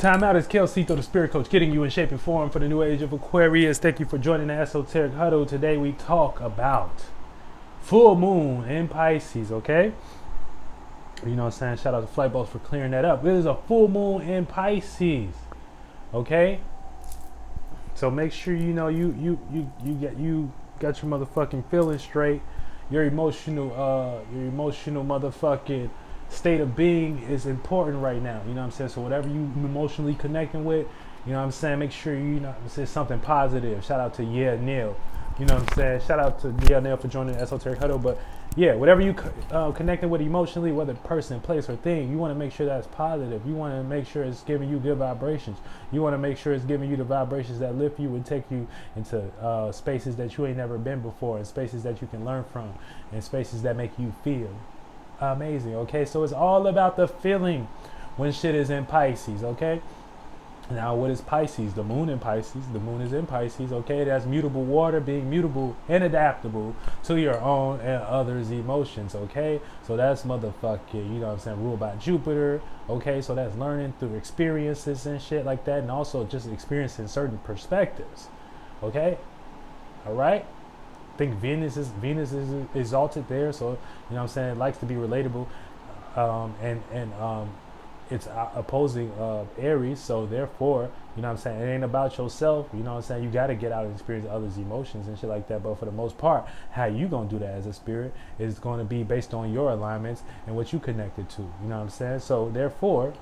Time out is Kelsito, the spirit coach, getting you in shape and form for the new age of Aquarius. Thank you for joining the Esoteric Huddle. Today we talk about full moon in Pisces, okay? You know what I'm saying? Shout out to Flightboats for clearing that up. This is a full moon in Pisces, okay? So make sure you know you got your motherfucking feelings straight. Your emotional motherfucking state of being is important right now. You know what I'm saying? So whatever you emotionally connecting with, you know what I'm saying? Make sure you know say something positive. Shout out to Neil. You know what I'm saying? Shout out to Neil for joining the Esoteric Huddle. But yeah, whatever you connecting with emotionally, whether person, place, or thing, you want to make sure that's positive. You want to make sure it's giving you good vibrations. You want to make sure it's giving you the vibrations that lift you and take you into spaces that you ain't never been before, and spaces that you can learn from, and spaces that make you feel amazing. Okay, so it's all about the feeling when shit is in Pisces. Okay, now what is Pisces? The moon in Pisces. The moon is in Pisces. Okay, that's mutable water, being mutable and adaptable to your own and others' emotions. Okay, so that's motherfucking, you know what I'm saying, ruled by Jupiter. Okay, so that's learning through experiences and shit like that, and also just experiencing certain perspectives. Okay, all right. I think Venus is exalted there, so you know what I'm saying, it likes to be relatable, and it's opposing Aries, so therefore, you know what I'm saying, it ain't about yourself. You know what I'm saying, you got to get out and experience others' emotions and shit like that. But for the most part, how you gonna do that as a spirit is going to be based on your alignments and what you connected to. You know what I'm saying? So therefore,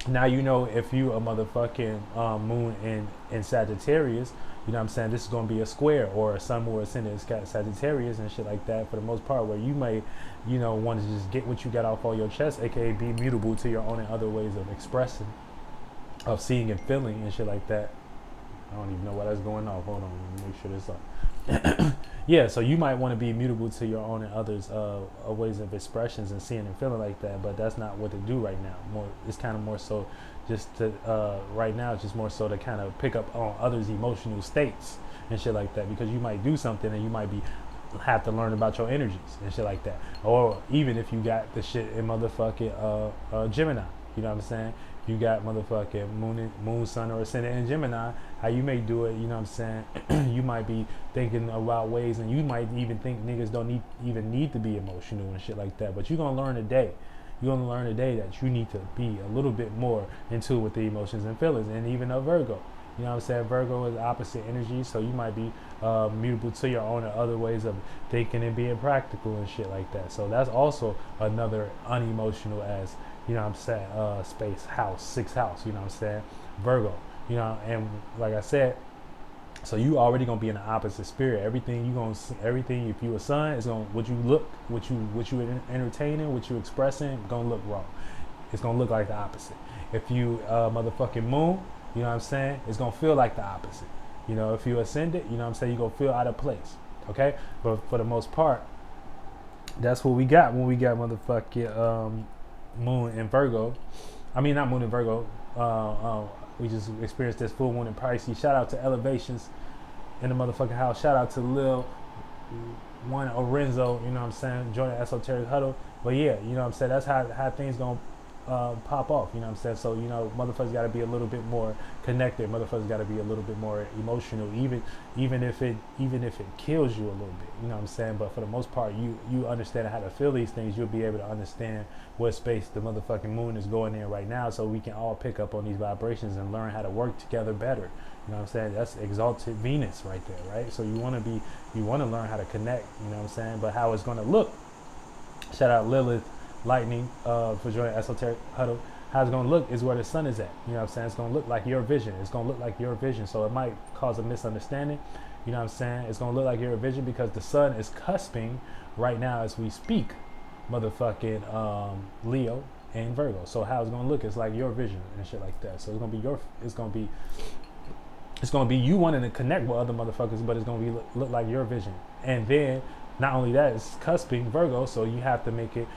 now you know if you a motherfucking moon in Sagittarius, you know what I'm saying, this is going to be a square, or a sun more ascendant Sagittarius and shit like that, for the most part, where you may, you know, want to just get what you got off all your chest, aka be mutable to your own and other ways of expressing, of seeing and feeling and shit like that. I don't even know why that's going off. Hold on, let me make sure this up. Yeah, so you might want to be mutable to your own and others' ways of expressions and seeing and feeling like that, but that's not what to do right now. It's kind of more so just to right now, it's just more so to kind of pick up on others' emotional states and shit like that, because you might do something and you might have to learn about your energies and shit like that. Or even if you got the shit in motherfucking Gemini, you know what I'm saying? You got motherfucking moon, sun, or ascendant in Gemini, how you may do it, you know what I'm saying? You might be thinking about ways, and you might even think niggas don't even need to be emotional and shit like that. But you're going to learn today. You're going to learn today that you need to be a little bit more in tune with the emotions and feelings. And even a Virgo. You know what I'm saying? Virgo is opposite energy, so you might be mutable to your own and other ways of thinking and being practical and shit like that. So that's also another unemotional as, you know what I'm saying, space house, sixth house, you know what I'm saying, Virgo, you know, and like I said, so you already gonna be in the opposite spirit. Everything if you a sun, is gonna, what you entertaining, what you expressing, gonna look wrong. It's gonna look like the opposite. If you motherfucking moon, you know what I'm saying, it's gonna feel like the opposite. You know, if you ascended, you know what I'm saying, you're gonna feel out of place. Okay, but for the most part, that's what we got when we got motherfucking moon in Virgo. I mean, not moon in Virgo. We just experienced this full moon in Pisces. Shout out to Elevations in the motherfucking house. Shout out to Lil One Orenzo, you know what I'm saying, joining Esoteric Huddle. But yeah, you know what I'm saying, that's how things gonna pop off, you know what I'm saying. So, you know, motherfuckers got to be a little bit more connected. Motherfuckers got to be a little bit more emotional, even if it kills you a little bit, you know what I'm saying. But for the most part, you understand how to feel these things. You'll be able to understand what space the motherfucking moon is going in right now, so we can all pick up on these vibrations and learn how to work together better. You know what I'm saying? That's exalted Venus right there, right? So you want to learn how to connect, you know what I'm saying. But how it's going to look, shout out Lilith Lightning for joining Esoteric Huddle. How it's going to look is where the sun is at. You know what I'm saying? It's going to look like your vision. It's going to look like your vision. So it might cause a misunderstanding. You know what I'm saying? It's going to look like your vision because the sun is cusping right now as we speak, motherfucking Leo and Virgo. So how it's going to look is like your vision and shit like that. So it's going to be you wanting to connect with other motherfuckers, but it's going to be look like your vision. And then not only that, it's cusping Virgo, so you have to make it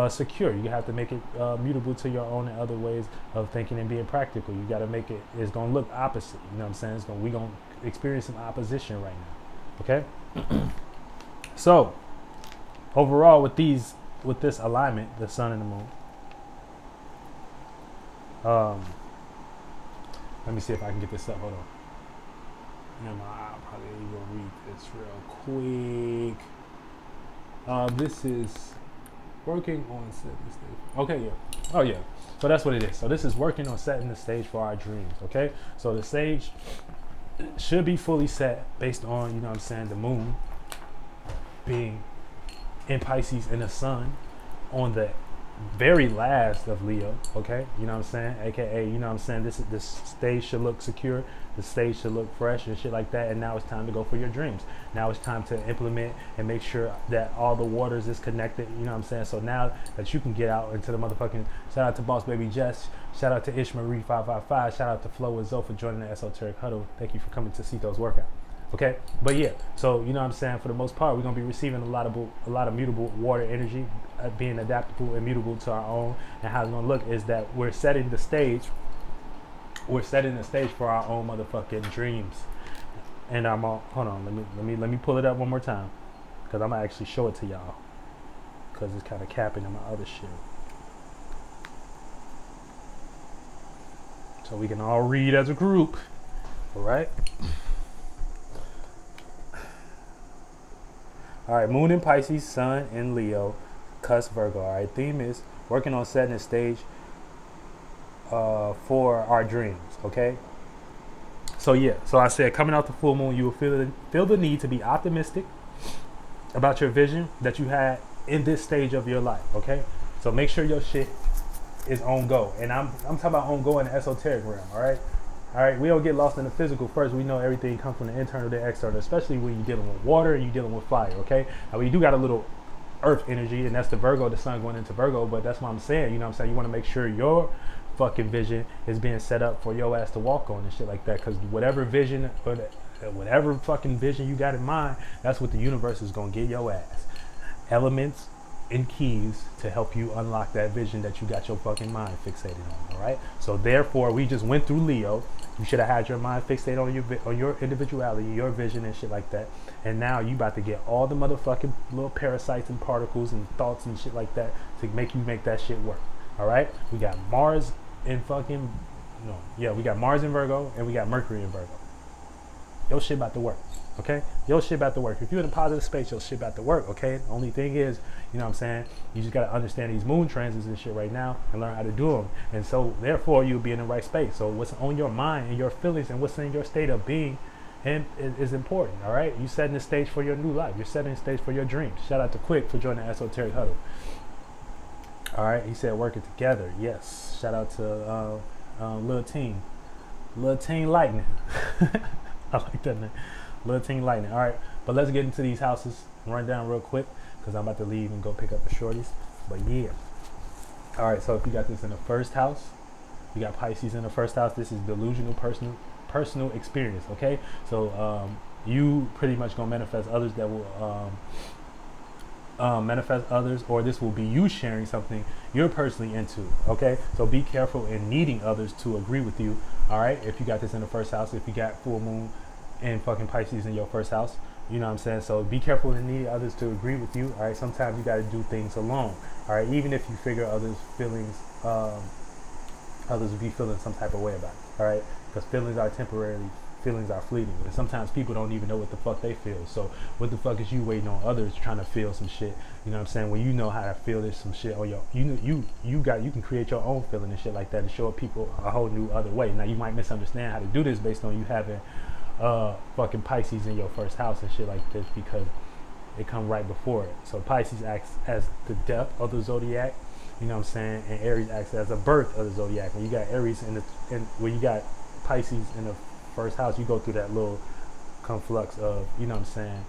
secure. You have to make it mutable to your own and other ways of thinking and being practical. You got to make it, it's going to look opposite. You know what I'm saying? We're going to experience some opposition right now. Okay? So, overall, with this alignment, the sun and the moon, Let me see if I can get this up. Hold on. I'll probably go read this real quick. This is working on setting the stage. Okay, yeah. Oh, yeah. So that's what it is. So this is working on setting the stage for our dreams, okay? So the stage should be fully set based on, you know what I'm saying, the moon being in Pisces and the sun on the very last of Leo, okay? You know what I'm saying? AKA, you know what I'm saying? This stage should look secure. The stage should look fresh and shit like that. And now it's time to go for your dreams. Now it's time to implement and make sure that all the waters is connected. You know what I'm saying? So now that you can get out into the motherfucking, shout out to Boss Baby Jess. Shout out to Ish Marie 555. Shout out to Flo and Zoe for joining the Esoteric Huddle. Thank you for coming to see those workouts. Okay, but yeah, so you know what I'm saying, for the most part, we're gonna be receiving a lot of mutable water energy, being adaptable and mutable to our own. And how it's gonna look is that we're setting the stage. We're setting the stage for our own motherfucking dreams. And I'm all, hold on, let me pull it up one more time, because I'm gonna actually show it to y'all, because it's kind of capping in my other shit. So we can all read as a group. All right. All right, Moon in Pisces, Sun in Leo, cusp Virgo. All right, theme is working on setting the stage for our dreams. Okay. So yeah, so I said coming out the full moon, you will feel the need to be optimistic about your vision that you had in this stage of your life. Okay. So make sure your shit is on go, and I'm talking about on go in the esoteric realm. All right. All right, we don't get lost in the physical first. We know everything comes from the internal to the external, especially when you're dealing with water and you're dealing with fire, okay? Now, we do got a little earth energy, and that's the Virgo, the sun going into Virgo, but that's what I'm saying, you know what I'm saying? You want to make sure your fucking vision is being set up for your ass to walk on and shit like that, because whatever vision, or whatever fucking vision you got in mind, that's what the universe is going to get your ass. Elements and keys to help you unlock that vision that you got your fucking mind fixated on. All right, so therefore we just went through Leo. You should have had your mind fixated on your individuality, your vision and shit like that, and now you about to get all the motherfucking little parasites and particles and thoughts and shit like that to make that shit work. All right, we got Mars in fucking we got Mars in Virgo and we got Mercury in Virgo. Your shit about to work. Okay, your shit about to work. If you're in a positive space, your shit about to work. Okay, the only thing is, you know what I'm saying, you just got to understand these moon transits and shit right now and learn how to do them. And so therefore you'll be in the right space. So what's on your mind and your feelings and what's in your state of being and is important. All right, you setting the stage for your new life. You're setting the stage for your dreams. Shout out to Quick for joining the Esoteric Huddle. All right, he said working together. Yes, shout out to Lil Teen Lightning. I like that name. Little Teen Lightning. All right, but let's get into these houses and run down real quick, because I'm about to leave and go pick up the shorties. But yeah. All right, so if you got this in the first house, you got Pisces in the first house. This is delusional personal experience. Okay, so you pretty much gonna manifest others that will manifest others, or this will be you sharing something you're personally into. Okay, so be careful in needing others to agree with you. All right, if you got this in the first house, if you got full moon and fucking Pisces in your first house, you know what I'm saying? So be careful in needing others to agree with you. All right, sometimes you got to do things alone. All right, even if you figure others' feelings, others will be feeling some type of way about it. All right, because feelings are temporary, feelings are fleeting, and sometimes people don't even know what the fuck they feel. So what the fuck is you waiting on others trying to feel some shit? You know what I'm saying? When you know how to feel this some shit on your, you can create your own feeling and shit like that and show people a whole new other way. Now you might misunderstand how to do this based on you having fucking Pisces in your first house and shit like this, because it come right before it. So Pisces acts as the depth of the zodiac, you know what I'm saying, and Aries acts as a birth of the zodiac. When you got Aries when you got Pisces in the first house, you go through that little conflux of, you know what I'm saying,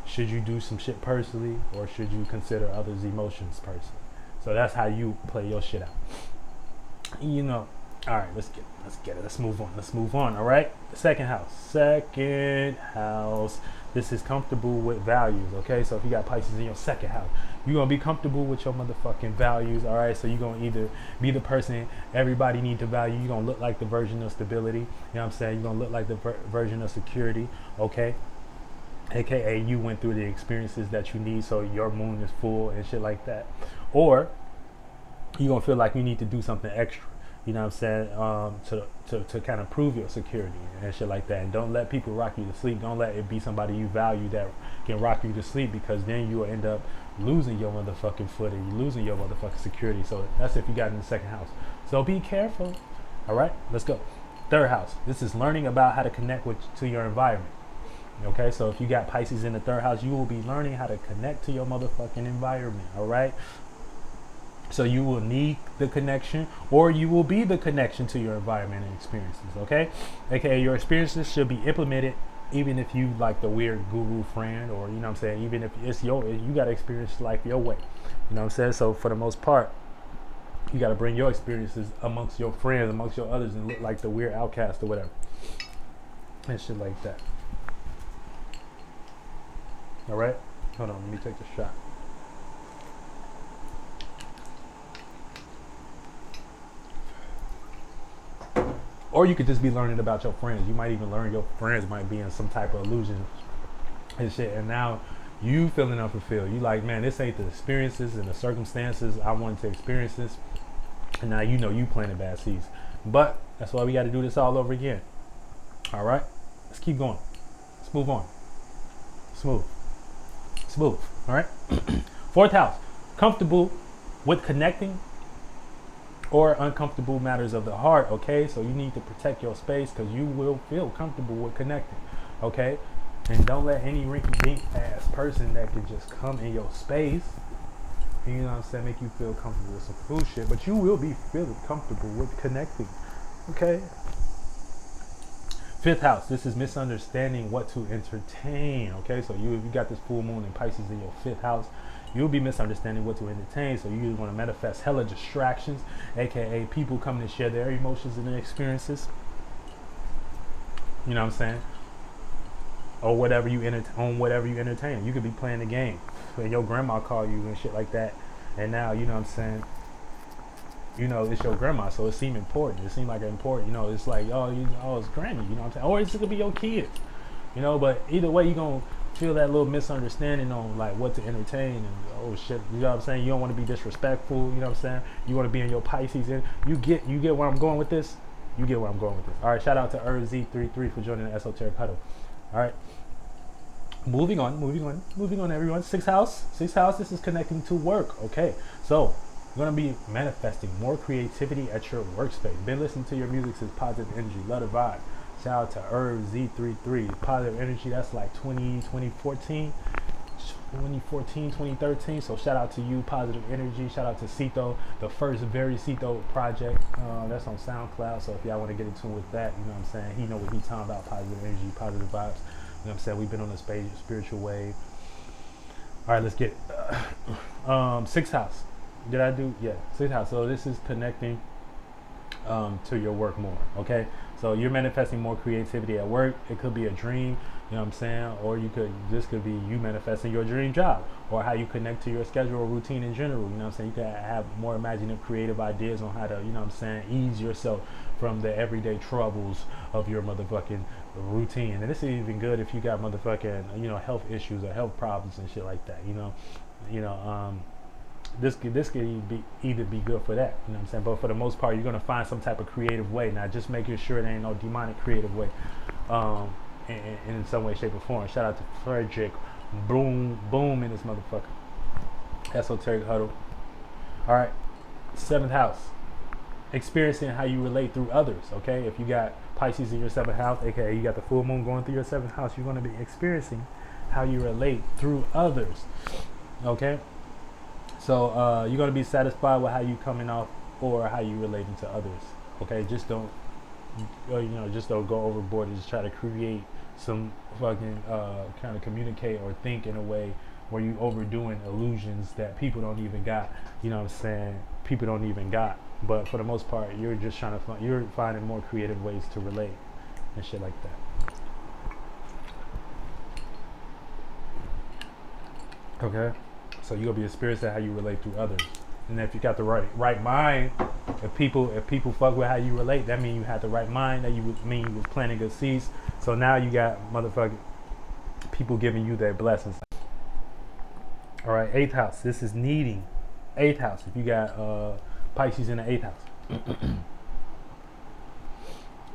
should you do some shit personally or should you consider others' emotions personally? So that's how you play your shit out, you know. All right, let's get it. Let's move on. All right. Second house. This is comfortable with values. Okay. So if you got Pisces in your second house, you're going to be comfortable with your motherfucking values. All right. So you're going to either be the person everybody need to value. You're going to look like the version of stability. You know what I'm saying? You're going to look like the version of security. Okay. AKA you went through the experiences that you need. So your moon is full and shit like that. Or you're going to feel like you need to do something extra. you know what I'm saying, to kind of prove your security and shit like that. And don't let people rock you to sleep. Don't let it be somebody you value that can rock you to sleep, because then you will end up losing your motherfucking footing. You're losing your motherfucking security. So that's if you got in the second house. So be careful. All right, let's go. Third house. This is learning about how to connect to your environment. Okay, so if you got Pisces in the third house, you will be learning how to connect to your motherfucking environment. All right. So you will need the connection, or you will be the connection to your environment and experiences. Okay, aka your experiences should be implemented, even if you like the weird guru friend, or you know what I'm saying, even if it's you got to experience life your way. You know what I'm saying? So for the most part, you got to bring your experiences amongst your friends, amongst your others, and look like the weird outcast or whatever, and shit like that. All right, hold on, let me take the shot. Or you could just be learning about your friends. You might even learn your friends might be in some type of illusion and shit. And now you feeling unfulfilled. You like, man, this ain't the experiences and the circumstances I wanted to experience this. And now you know you planted bad seeds. But that's why we got to do this all over again. All right, let's keep going. Let's move on. Smooth. All right. Fourth house, comfortable with connecting or uncomfortable matters of the heart. Okay, so you need to protect your space, because you will feel comfortable with connecting. Okay, and don't let any rinky-dink ass person that can just come in your space, you know what I'm saying, make you feel comfortable with some bullshit. But you will be feeling comfortable with connecting. Okay. Fifth house, this is misunderstanding what to entertain. Okay, so if you got this full moon and Pisces in your fifth house, you'll be misunderstanding what to entertain. So you want to manifest hella distractions, aka people coming to share their emotions and their experiences. You know what I'm saying? Or whatever you entertain. You could be playing the game and your grandma call you and shit like that. And now, you know what I'm saying, you know, it's your grandma, so it seemed important. It seemed like important, you know, it's like, oh, it's granny, you know what I'm saying? Or it's gonna be your kids, you know, but either way, you're gonna feel that little misunderstanding on like what to entertain and oh shit, you know what I'm saying? You don't want to be disrespectful, you know what I'm saying? You want to be in your Pisces, and you get where I'm going with this? You get where I'm going with this. All right, shout out to Z33 for joining the Esoteric Huddle. All right. Moving on, everyone. Sixth house, this is connecting to work. Okay, so you're going to be manifesting more creativity at your workspace. Been listening to your music since Positive Energy, Love the Vibe. Shout out to Z33. Positive Energy, that's like 2014, 2013. So shout out to you, Positive Energy. Shout out to Cito, the first very Cito project. That's on SoundCloud. So if y'all want to get in tune with that, you know what I'm saying? He know what he's talking about, positive energy, positive vibes. You know what I'm saying? We've been on the spiritual wave. All right, let's get it. Sixth house. Did I do? Yeah, sixth house. So this is connecting to your work more. Okay, so you're manifesting more creativity at work. It could be a dream, you know what I'm saying, or this could be you manifesting your dream job, or how you connect to your schedule or routine in general. You know what I'm saying? You can have more imaginative, creative ideas on how to, you know what I'm saying, ease yourself from the everyday troubles of your motherfucking routine. And this is even good if you got motherfucking, you know, health issues or health problems and shit like that. This could either be good for that, you know what I'm saying? But for the most part, you're gonna find some type of creative way. Now, just making sure there ain't no demonic creative way, in some way, shape, or form. Shout out to Frederick, boom in this motherfucker. Esoteric Huddle. All right, seventh house, experiencing how you relate through others. Okay, if you got Pisces in your seventh house, aka you got the full moon going through your seventh house, you're gonna be experiencing how you relate through others. Okay. So you're gonna be satisfied with how you coming off or how you relating to others. Okay, just don't go overboard and just try to create some fucking kind of communicate or think in a way where you overdoing illusions that people don't even got. You know what I'm saying? People don't even got. But for the most part, you're just you're finding more creative ways to relate and shit like that. Okay. So you're gonna be experiencing how you relate to others, and if you got the right mind, if people fuck with how you relate, that means you had the right mind. That you was planting good seeds. So now you got motherfucking people giving you their blessings. All right, eighth house. This is needing. Eighth house. If you got Pisces in the eighth house,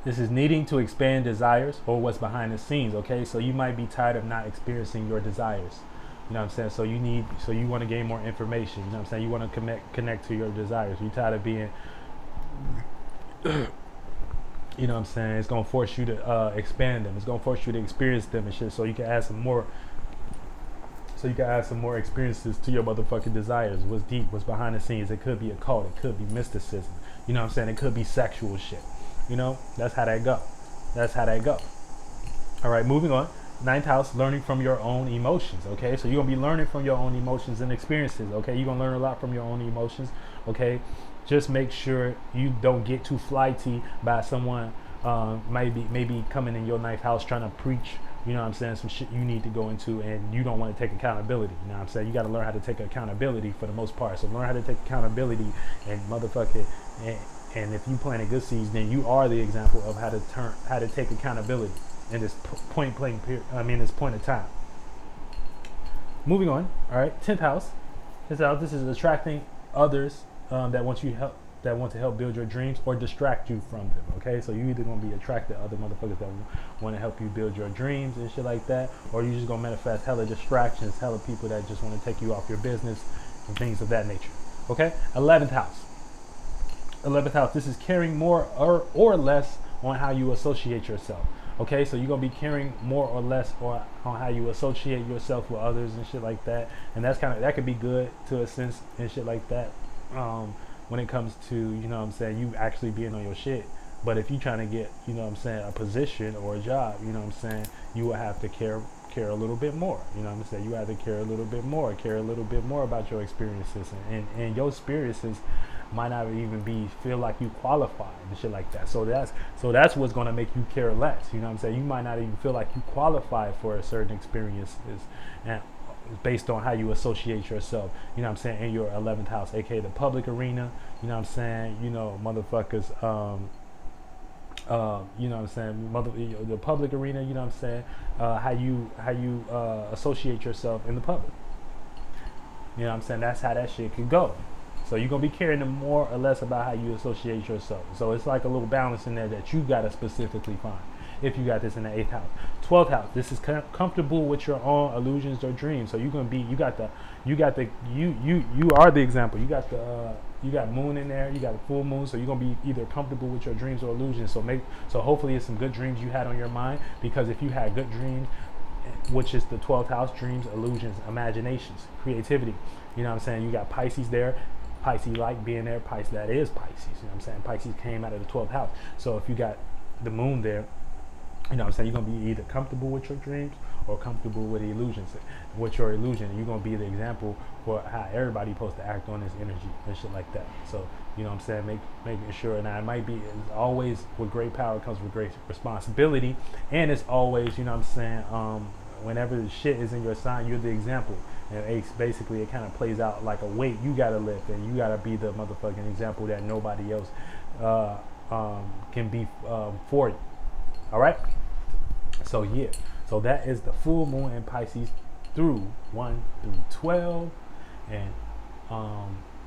This is needing to expand desires or what's behind the scenes. Okay, so you might be tired of not experiencing your desires. You know what I'm saying? So you want to gain more information. You know what I'm saying? You want to connect to your desires. You're tired of being, you know what I'm saying? It's gonna force you to expand them. It's gonna force you to experience them and shit. So you can add some more. So you can add some more experiences to your motherfucking desires. What's deep? What's behind the scenes? It could be occult. It could be mysticism. You know what I'm saying? It could be sexual shit. You know, that's how that go. That's how that go. All right, moving on. Ninth house, learning from your own emotions. Okay, so you're gonna be learning from your own emotions and experiences. Okay, you're gonna learn a lot from your own emotions. Okay, just make sure you don't get too flighty by someone maybe coming in your ninth house trying to preach. You know what I'm saying? Some shit you need to go into and you don't want to take accountability. You know what I'm saying? You got to learn how to take accountability for the most part. So learn how to take accountability and motherfucker. And if you planted good seeds, then you are the example of how to take accountability in this this point of time. Moving on. All right. 10th house. This is attracting others that want to help build your dreams or distract you from them. Okay, so you either gonna be attracted to other motherfuckers that want to help you build your dreams and shit like that, or you just gonna manifest hella distractions, hella people that just want to take you off your business and things of that nature. Okay, 11th house. 11th house. This is caring more or less on how you associate yourself. Okay, so you're gonna be caring more or less on how you associate yourself with others and shit like that, and that could be good to a sense and shit like that. When it comes to, you know what I'm saying, you actually being on your shit. But if you're trying to get, you know what I'm saying, a position or a job, you know what I'm saying, you will have to care a little bit more. You know what I'm saying? You have to care a little bit more about your experiences. And your experiences might not even feel like you qualify and shit like that. So that's what's gonna make you care less. You know what I'm saying? You might not even feel like you qualify for a certain experiences and based on how you associate yourself, you know what I'm saying, in your 11th house, aka the public arena, you know what I'm saying, you know, motherfuckers, you know what I'm saying, the public arena, you know what I'm saying, how you associate yourself in the public. You know what I'm saying? That's how that shit could go. So you're going to be caring more or less about how you associate yourself. So it's like a little balance in there that you got to specifically find. If you got this in the 8th house. 12th house, this is comfortable with your own illusions or dreams. So you're going to be, you are the example. You got moon in there, you got a full moon. So you're going to be either comfortable with your dreams or illusions. So hopefully it's some good dreams you had on your mind, because if you had good dreams, which is the 12th house, dreams, illusions, imaginations, creativity. You know what I'm saying? You got Pisces there. Pisces like being there. That is Pisces. You know what I'm saying? Pisces came out of the 12th house. So if you got the moon there, you know what I'm saying, you're going to be either comfortable with your dreams or comfortable with the illusions. With your illusion, you're going to be the example for how everybody's supposed to act on this energy and shit like that. So, you know what I'm saying, making sure. Now, it might be, it's always with great power comes with great responsibility. And it's always, you know what I'm saying, whenever the shit is in your sign, you're the example. And basically, it kind of plays out like a weight you got to lift. And you got to be the motherfucking example that nobody else can be for you. All right? So yeah, so that is the full moon in Pisces through 1 through 12, and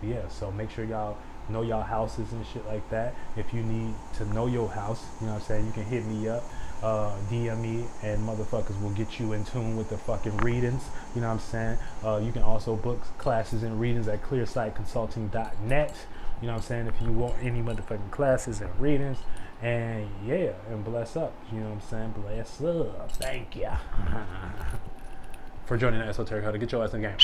yeah, so make sure y'all know y'all houses and shit like that. If you need to know your house, you know what I'm saying, you can hit me up, DM me, and motherfuckers will get you in tune with the fucking readings. You know what I'm saying? You can also book classes and readings at clearsightconsulting.net. You know what I'm saying? If you want any motherfucking classes and readings. And yeah, and bless up. You know what I'm saying? Bless up. Thank ya for joining the Esoteric Huddle. Get your ass in the game.